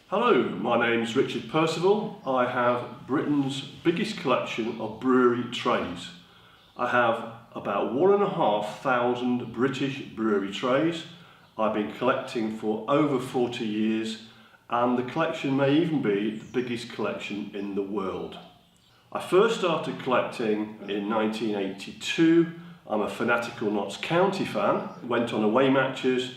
Hello, my name's Richard Percival. I have Britain's biggest collection of brewery trays. I have about 1,500 British brewery trays. I've been collecting for over 40 years and the collection may even be the biggest collection in the world. I first started collecting in 1982. I'm a fanatical Notts County fan. Went on away matches.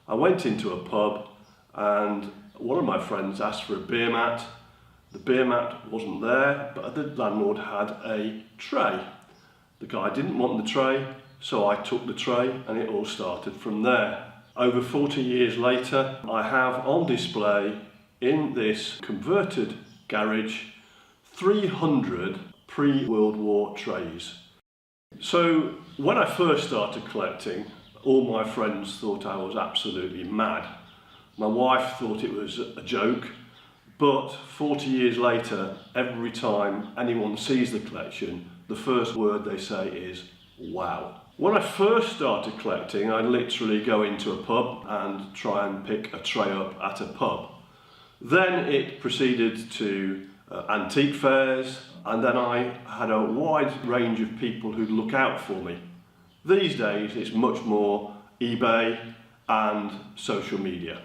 I went into a pub and one of my friends asked for a beer mat. The beer mat wasn't there, but the landlord had a tray. The guy didn't want the tray, so I took the tray and it all started from there. Over 40 years later, I have on display in this converted garage 300 pre-World War trays. So when I first started collecting, all my friends thought I was absolutely mad. My wife thought it was a joke, but 40 years later, every time anyone sees the collection, the first word they say is, wow. When I first started collecting, I'd literally go into a pub and try and pick a tray up at a pub. Then it proceeded to antique fairs, and then I had a wide range of people who'd look out for me. These days, it's much more eBay and social media.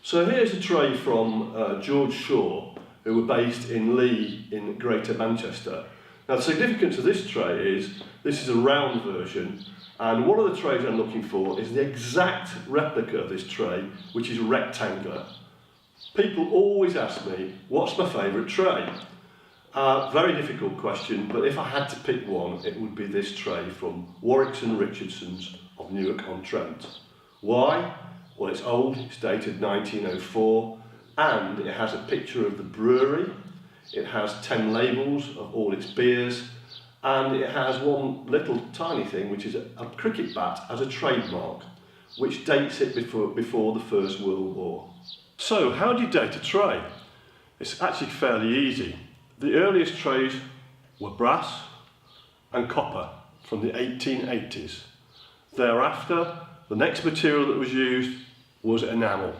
So here's a tray from George Shaw, who were based in Lee in Greater Manchester. Now the significance of this tray is, this is a round version, and one of the trays I'm looking for is the exact replica of this tray, which is rectangular. People always ask me, what's my favourite tray? Very difficult question, but if I had to pick one, it would be this tray from Warwicks and Richardson's of Newark-on-Trent. Why? Well, it's old, it's dated 1904, and it has a picture of the brewery. It has 10 labels of all its beers, and it has one little tiny thing, which is a cricket bat as a trademark, which dates it before the First World War. So, how do you date a tray? It's actually fairly easy. The earliest trays were brass and copper from the 1880s. Thereafter, the next material that was used was enamel.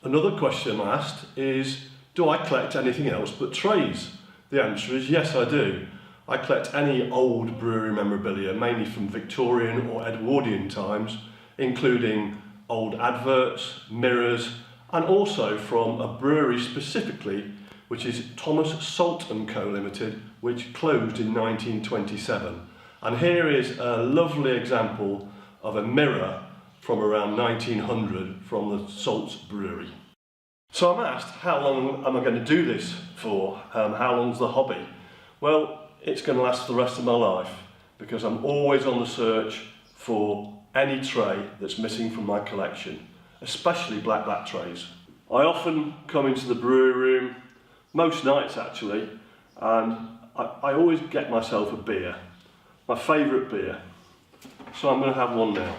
Another question I'm asked is, do I collect anything else but trays? The answer is yes, I do. I collect any old brewery memorabilia, mainly from Victorian or Edwardian times, including old adverts, mirrors, and also from a brewery specifically, which is Thomas Salt & Co Limited, which closed in 1927. And here is a lovely example of a mirror from around 1900 from the Salts Brewery. So I'm asked, how long am I going to do this for? How long's the hobby? Well, it's going to last the rest of my life because I'm always on the search for any tray that's missing from my collection, especially black trays. I often come into the brewery room, most nights actually, and I always get myself a beer, my favourite beer. So I'm going to have one now.